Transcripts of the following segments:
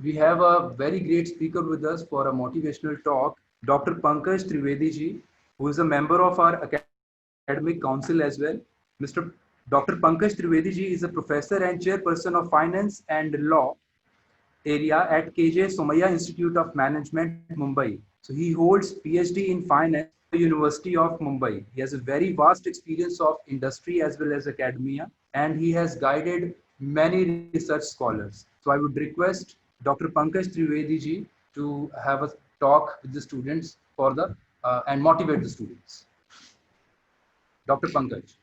we have a very great speaker with us for a motivational talk, Dr. Pankaj Trivedi ji, who is a member of our academic council as well. Mr. Dr. Pankaj Trivedi ji is a professor and chairperson of finance and law area at KJ Somaiya Institute of Management, Mumbai. So he holds PhD in finance from the University of Mumbai. He has a very vast experience of industry as well as academia, and he has guided many research scholars. So I would request Dr. Pankaj Trivedi ji to have a talk with the students for the and motivate the students. Dr. Pankaj.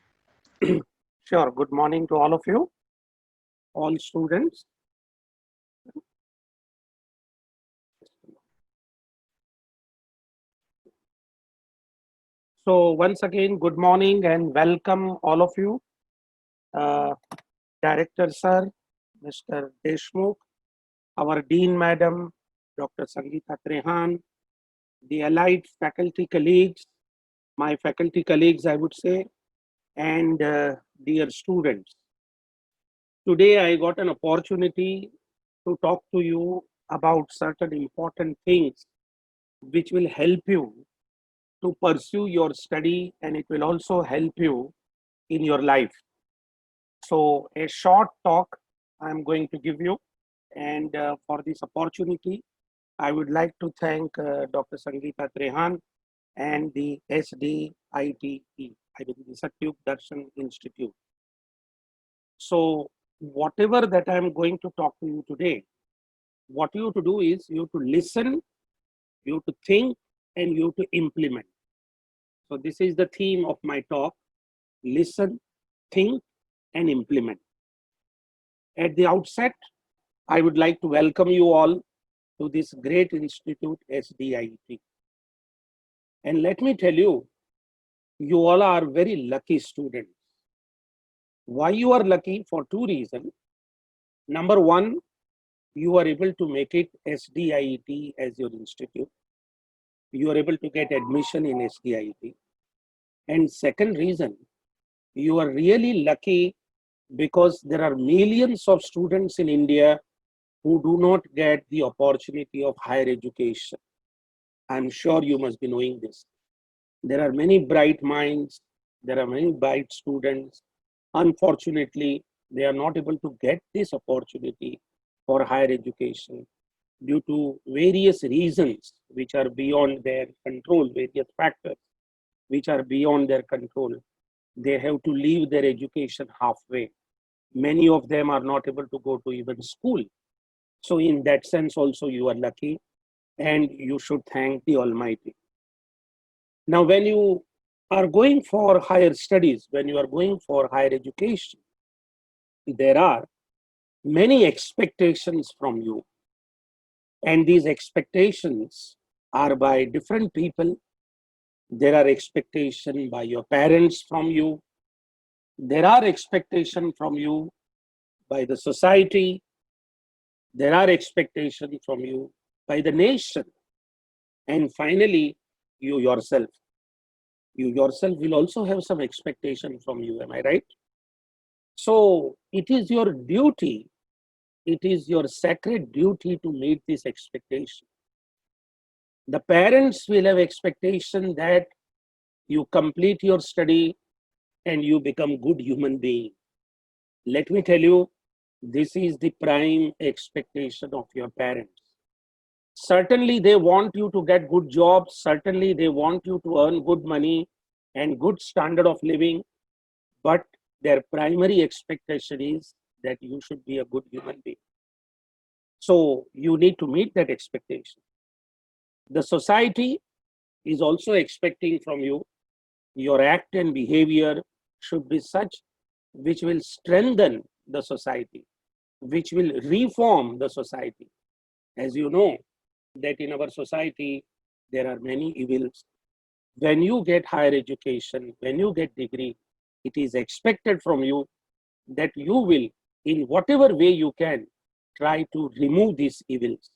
Sure. Good morning to all of you, all students. So once again, good morning and welcome all of you. Director Sir, Mr. Deshmukh, our Dean Madam, Dr. Sangeeta Trehan, the allied faculty colleagues, my faculty colleagues, I would say, and dear students. Today I got an opportunity to talk to you about certain important things which will help you to pursue your study, and it will also help you in your life. So a short talk I'm going to give you, and for this opportunity, I would like to thank Dr. Sangeeta Trehan and the SDITE, I mean the Satyug Darshan Institute. So whatever that I'm going to talk to you today, what you have to do is you have to listen, you have to think, and you have to implement. So this is the theme of my talk: listen, think, and implement. At the outset, I would like to welcome you all to this great institute, SDIT. And let me tell you, you all are very lucky students. Why you are lucky? For two reasons. Number one, you are able to make it SDIT as your institute. You are able to get admission in SDIT. And second reason, you are really lucky because there are millions of students in India who do not get the opportunity of higher education. I'm sure you must be knowing this. There are many bright minds, there are many bright students. Unfortunately, they are not able to get this opportunity for higher education due to various reasons which are beyond their control, various factors which are beyond their control. They have to leave their education halfway. Many of them are not able to go to even school. So in that sense also you are lucky, and you should thank the Almighty. Now when you are going for higher studies, when you are going for higher education, there are many expectations from you. And these expectations are by different people. There are expectations by your parents from you. There are expectations from you by the society. There are expectations from you by the nation. And finally, you yourself. You yourself will also have some expectation from you, am I right? So it is your duty, it is your sacred duty to meet this expectation. The parents will have expectation that you complete your study and you become good human being. Let me tell you, this is the prime expectation of your parents. Certainly they want you to get good jobs, certainly they want you to earn good money and good standard of living, but their primary expectation is that you should be a good human being. So you need to meet that expectation. The society is also expecting from you, your act and behavior should be such which will strengthen the society, which will reform the society. As you know, that in our society, there are many evils. When you get higher education, when you get degree, it is expected from you that you will, in whatever way you can, try to remove these evils.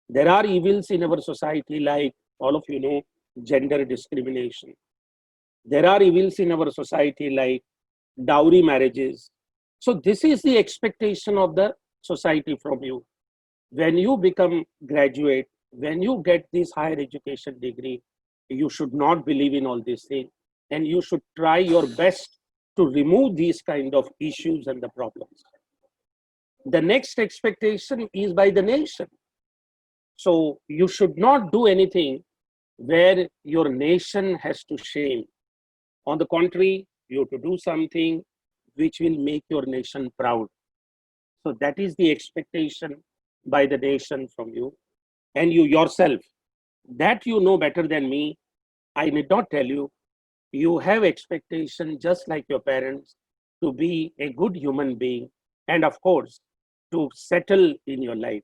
There are evils in our society like, all of you know, gender discrimination. There are evils in our society like dowry marriages. So this is the expectation of the society from you. When you become graduate, when you get this higher education degree, you should not believe in all these things, and you should try your best to remove these kind of issues and the problems. The next expectation is by the nation. So you should not do anything where your nation has to shame. On the contrary, you have to do something which will make your nation proud. So that is the expectation by the nation from you. And you yourself, that you know better than me, I need not tell you, you have expectation just like your parents to be a good human being, and of course, to settle in your life.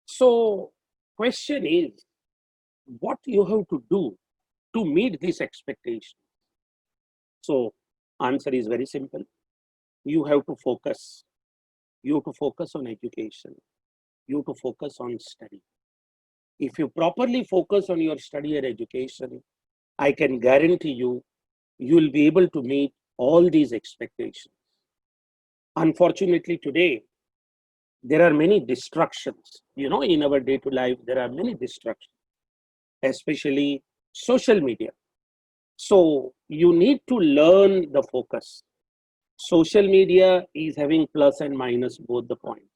So question is, what you have to do to meet this expectation? So answer is very simple. You have to focus. You have to focus on education. You have to focus on study. If you properly focus on your study and education, I can guarantee you, you will be able to meet all these expectations. Unfortunately, today, there are many distractions. You know, in our day-to-day life, there are many distractions, especially social media. So you need to learn the focus. Social media is having plus and minus both the points,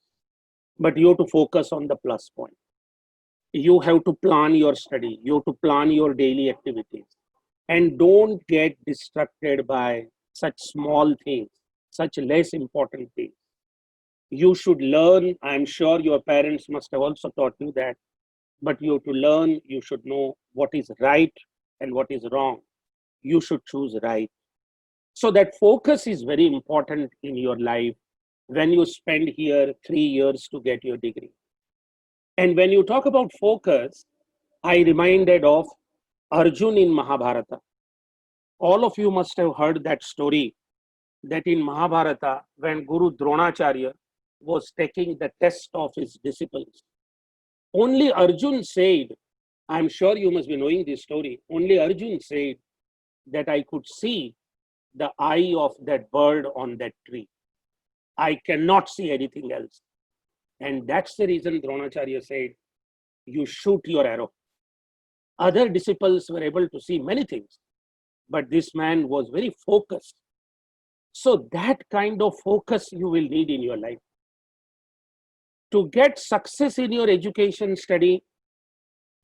but you have to focus on the plus point. You have to plan your study. You have to plan your daily activities, and don't get distracted by such small things, such less important things. You should learn. I'm sure your parents must have also taught you that, but you have to learn. You should know what is right and what is wrong. You should choose right. So that focus is very important in your life when you spend here 3 years to get your degree. And when you talk about focus, I reminded of Arjun in Mahabharata. All of you must have heard that story, that in Mahabharata, when Guru Dronacharya was taking the test of his disciples, only Arjun said, I'm sure you must be knowing this story, only Arjun said that I could see the eye of that bird on that tree. I cannot see anything else. And that's the reason Dronacharya said, you shoot your arrow. Other disciples were able to see many things, but this man was very focused. So that kind of focus you will need in your life. To get success in your education study,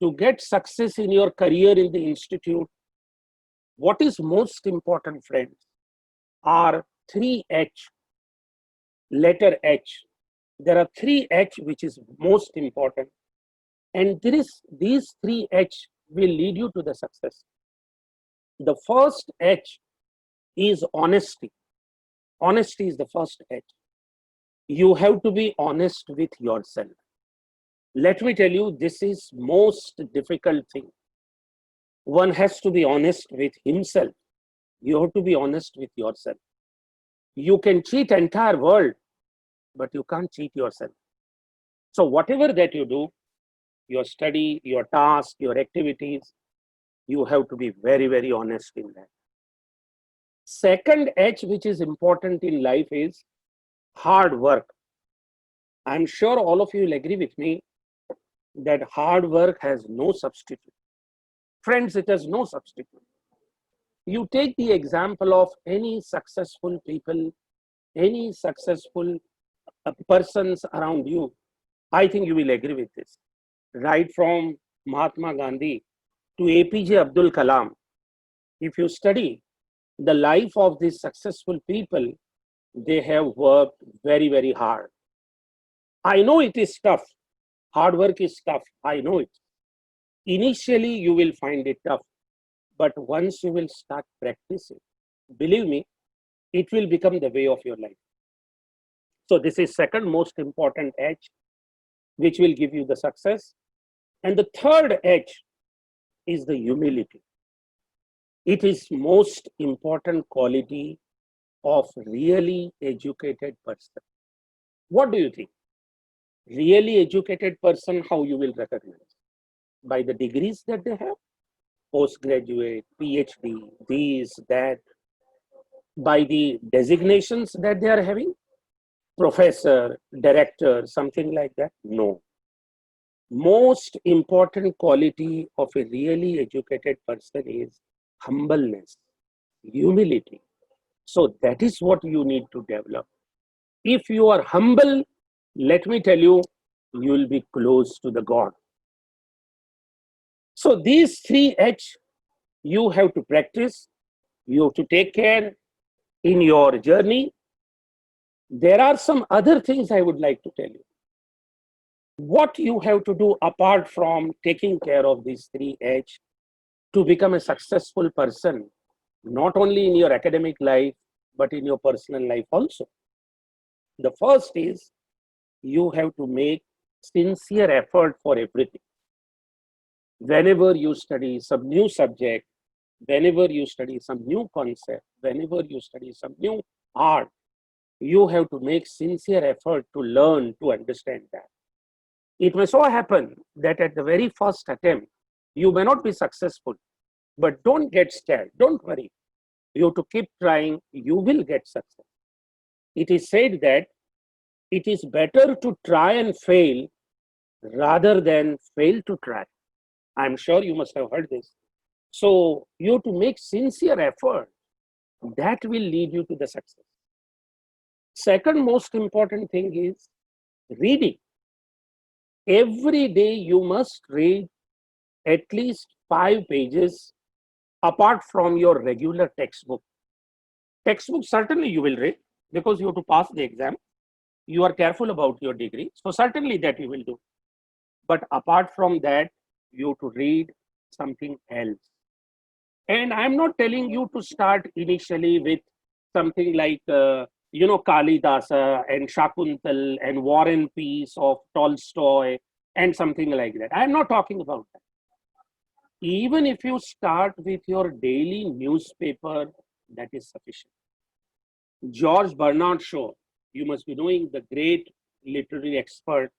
to get success in your career in the institute, what is most important, friends, are 3H, letter H. There are 3H which is most important. And these 3H will lead you to the success. The first H is honesty. Honesty is the first H. You have to be honest with yourself. Let me tell you, this is most difficult thing. One has to be honest with himself. You have to be honest with yourself. You can cheat entire world, but you can't cheat yourself. So whatever that you do, your study, your task, your activities, you have to be very, very honest in that. Second H, which is important in life, is hard work. I'm sure all of you will agree with me that hard work has no substitute. Friends, it has no substitute. You take the example of any successful people, any successful persons around you. I think you will agree with this. Right from Mahatma Gandhi to APJ Abdul Kalam, if you study the life of these successful people, they have worked very, very hard. I know it is tough. Hard work is tough. I know it. Initially, you will find it tough. But once you will start practicing, believe me, it will become the way of your life. So this is second most important H, which will give you the success. And the third H is the humility. It is most important quality of really educated person. What do you think? Really educated person, how you will recognize? By the degrees that they have, postgraduate, PhD, these, that, by the designations that they are having, professor, director, something like that? No. Most important quality of a really educated person is humbleness, humility. So that is what you need to develop. If you are humble, let me tell you, you will be close to the God. So these three H you have to practice, you have to take care in your journey. There are some other things I would like to tell you. What you have to do apart from taking care of these three H to become a successful person, not only in your academic life, but in your personal life also. The first is you have to make sincere effort for everything. Whenever you study some new subject, whenever you study some new concept, whenever you study some new art, you have to make sincere effort to learn, to understand that. It may so happen that at the very first attempt, you may not be successful, but don't get scared, don't worry. You have to keep trying, you will get success. It is said that it is better to try and fail rather than fail to try. I'm sure you must have heard this. So you have to make sincere effort. That will lead you to the success. Second most important thing is reading. Every day you must read at least 5 pages apart from your regular textbook. Textbook certainly you will read because you have to pass the exam. You are careful about your degree. So certainly that you will do. But apart from that, you have to read something else. And I'm not telling you to start initially with something like, Kalidasa and Shakuntal and War and Peace of Tolstoy and something like that. I'm not talking about that. Even if you start with your daily newspaper, that is sufficient. George Bernard Shaw, you must be knowing the great literary expert.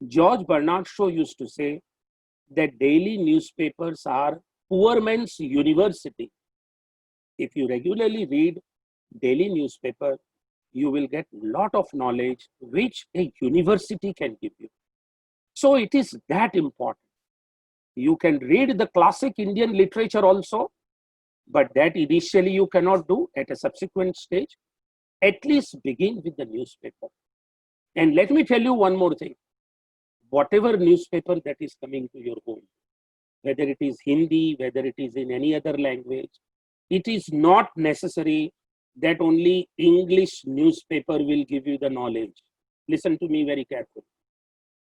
George Bernard Shaw used to say that daily newspapers are poor man's university. If you regularly read daily newspaper, you will get lot of knowledge which a university can give you. So it is that important. You can read the classic Indian literature also, but that initially you cannot do at a subsequent stage. At least begin with the newspaper. And let me tell you one more thing. Whatever newspaper that is coming to your home, whether it is Hindi, whether it is in any other language, it is not necessary that only English newspaper will give you the knowledge. Listen to me very carefully.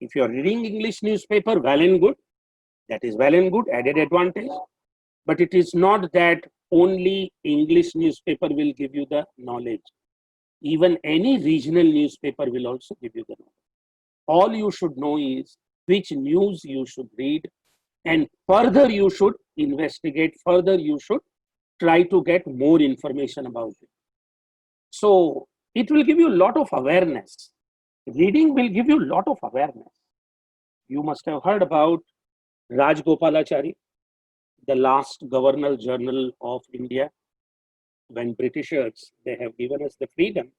If you are reading English newspaper, well and good. That is well and good, added advantage. But it is not that only English newspaper will give you the knowledge. Even any regional newspaper will also give you the knowledge. All you should know is which news you should read, and further you should investigate, further you should try to get more information about it. So it will give you a lot of awareness. Reading will give you a lot of awareness. You must have heard about Rajgopalachari, the last Governor General of India. When Britishers, they have given us the freedom.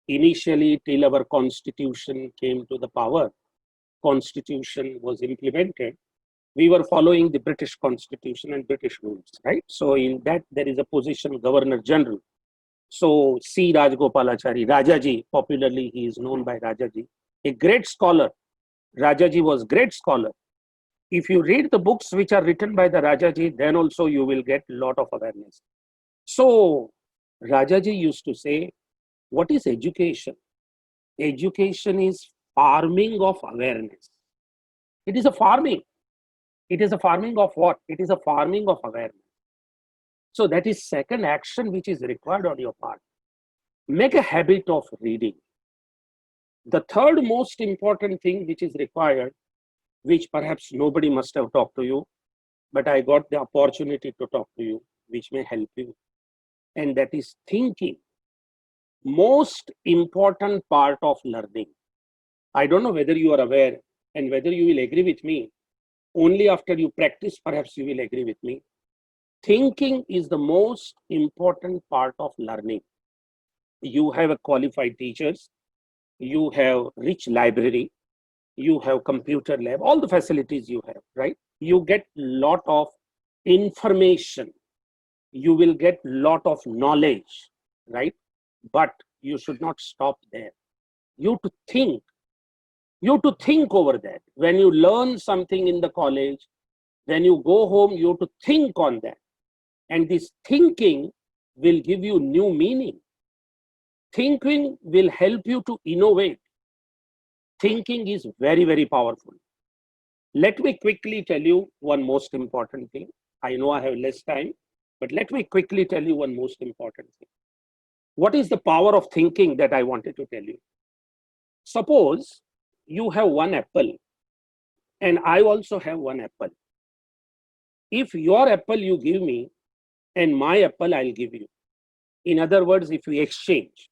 Initially, till our constitution came to the power, constitution was implemented, we were following the British constitution and British rules, right? So in that, there is a position Governor General. So C. Rajgopalachari, Rajaji, popularly he is known by Rajaji, a great scholar. Rajaji was great scholar. If you read the books which are written by the Rajaji, then also you will get a lot of awareness. So Rajaji used to say, what is education? Education is farming of awareness. It is a farming. It is a farming of what? It is a farming of awareness. So that is second action which is required on your part. Make a habit of reading. The third most important thing which is required, which perhaps nobody must have talked to you, but I got the opportunity to talk to you, which may help you. And that is thinking. Most important part of learning. I don't know whether you are aware and whether you will agree with me. Only after you practice, perhaps you will agree with me. Thinking is the most important part of learning. You have a qualified teachers, you have rich library, you have computer lab, all the facilities you have, right? You get lot of information, you will get lot of knowledge, right? But you should not stop there. You to think, you to think over that. When you learn something in the college, when you go home, you to think on that. And this thinking will give you new meaning. Thinking will help you to innovate. Thinking is very, very powerful. Let me quickly tell you one most important thing. I know I have less time, but let me quickly tell you one most important thing. What is the power of thinking that I wanted to tell you? Suppose you have one apple and I also have one apple. If your apple you give me and my apple I'll give you. In other words, if we exchange,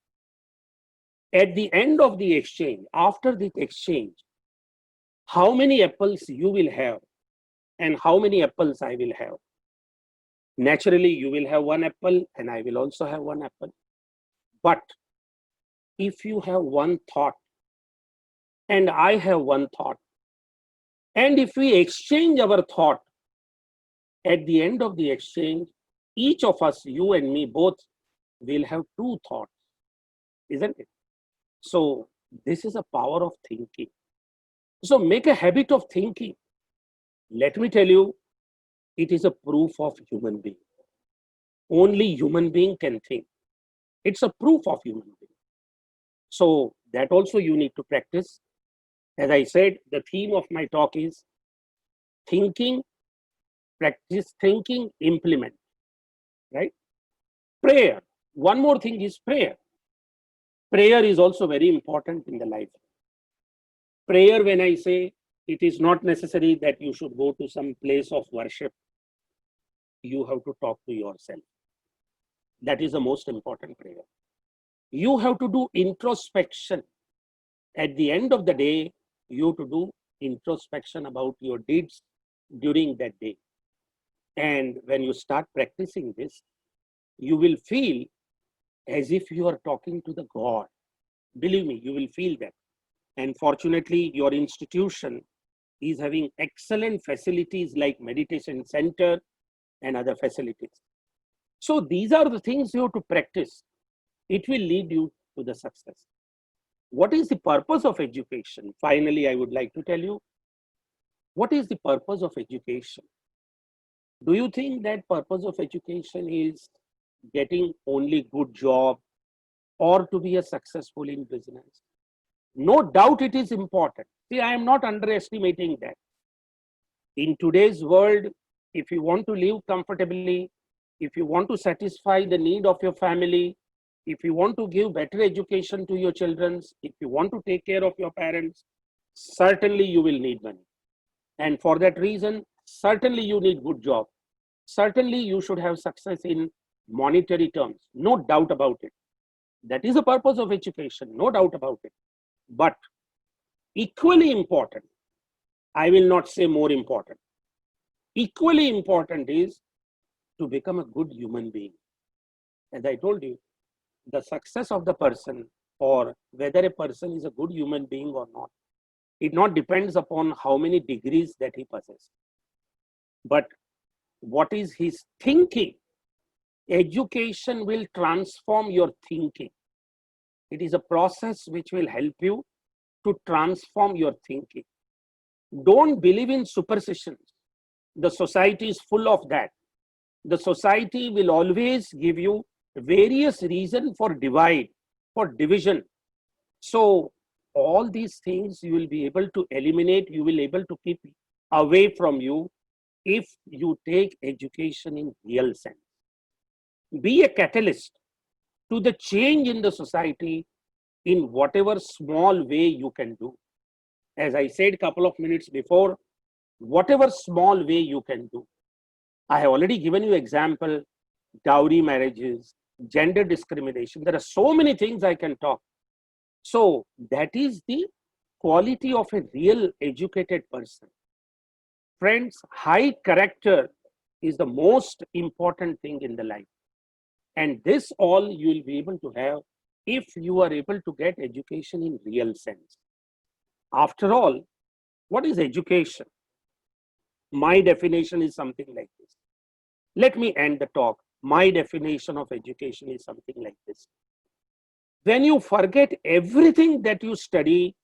at the end of the exchange, after the exchange, how many apples you will have and how many apples I will have? Naturally, you will have one apple and I will also have one apple. But if you have one thought and I have one thought, and if we exchange our thought, at the end of the exchange, each of us, you and me both, will have two thoughts, isn't it? So this is a power of thinking. So make a habit of thinking. Let me tell you, it is a proof of human being. Only human being can think. It's a proof of human being. So that also you need to practice. As I said, the theme of my talk is thinking, practice thinking, implement, right? Prayer. One more thing is prayer. Prayer is also very important in the life. Prayer, when I say, it is not necessary that you should go to some place of worship. You have to talk to yourself. That is the most important prayer. You have to do introspection. At the end of the day, you have to do introspection about your deeds during that day. And when you start practicing this, you will feel as if you are talking to the God. Believe me, you will feel that. And fortunately, your institution is having excellent facilities like meditation center and other facilities. So these are the things you have to practice. It will lead you to the success. What is the purpose of education? Finally, I would like to tell you, what is the purpose of education? Do you think that purpose of education is getting only good job or to be a successful in business? No doubt it is important. See, I am not underestimating that. In today's world, if you want to live comfortably, if you want to satisfy the need of your family, if you want to give better education to your children, if you want to take care of your parents, certainly you will need money. And for that reason, certainly you need good job. Certainly you should have success in monetary terms. No doubt about it. That is the purpose of education. No doubt about it. But equally important, I will not say more important, equally important is to become a good human being. As I told you, the success of the person or whether a person is a good human being or not, it not depends upon how many degrees that he possesses, but what is his thinking. Education will transform your thinking. It is a process which will help you to transform your thinking. Don't believe in superstitions. The society is full of that. The society will always give you various reasons for divide, for division. So all these things you will be able to eliminate, you will be able to keep away from you if you take education in real sense. Be a catalyst to the change in the society in whatever small way you can do. As I said a couple of minutes before, whatever small way you can do. I have already given you example, dowry marriages, gender discrimination. There are so many things I can talk. So that is the quality of a real educated person. Friends, high character is the most important thing in the life. And this all you will be able to have if you are able to get education in real sense. After all, What is education? My definition is something like this. Let me end the talk. My definition of education is something like this. When you forget everything that you study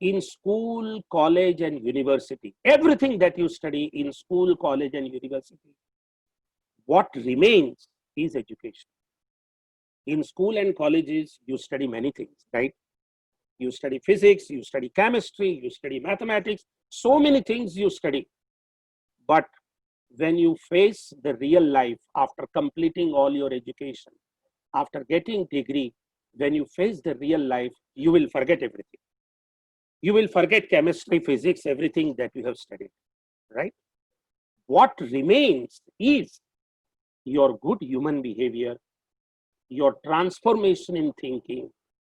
in school, college, and university, everything that you study in school, college, and university, what remains is education. In school and colleges, you study many things, right? You study physics, you study chemistry, you study mathematics, so many things you study. But when you face the real life after completing all your education, after getting degree, when you face the real life, you will forget everything. You will forget chemistry, physics, everything that you have studied, right? What remains is your good human behavior, your transformation in thinking,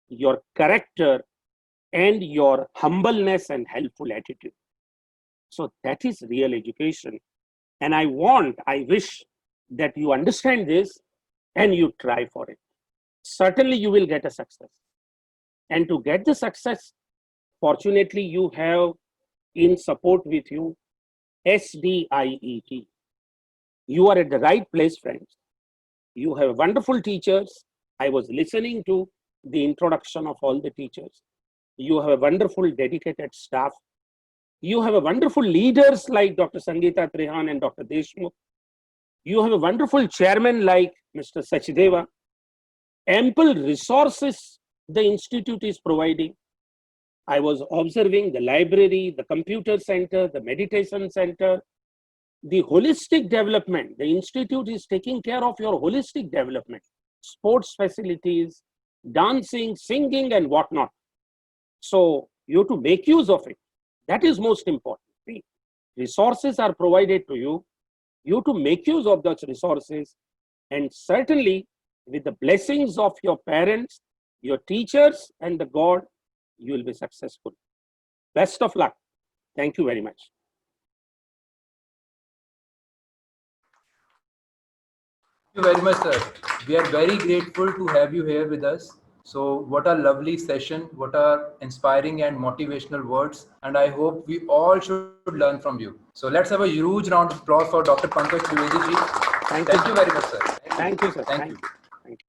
your character, and your humbleness and helpful attitude. So that is real education. And I wish that you understand this and you try for it. Certainly you will get a success. And to get the success, fortunately, you have in support with you SDIET. You are at the right place, friends. You have wonderful teachers. I was listening to the introduction of all the teachers. You have a wonderful dedicated staff. You have a wonderful leaders like Dr. Sangeeta Trehan and Dr. Deshmukh. You have a wonderful chairman like Mr. Sachdeva. Ample resources the institute is providing. I was observing the library, the computer center, the meditation center, the holistic development. The institute is taking care of your holistic development, sports facilities, dancing, singing, and whatnot. So you have to make use of it. That is most important. See, resources are provided to you. You have to make use of those resources. And certainly, with the blessings of your parents, your teachers, and the God, you will be successful. Best of luck. Thank you very much. Thank you very much, sir. We are very grateful to have you here with us. So what a lovely session, what are inspiring and motivational words. And I hope we all should learn from you. So let's have a huge round of applause for Dr. Pankaj Trivedi ji. Thank you very much, sir. Thank you, sir. Thank you.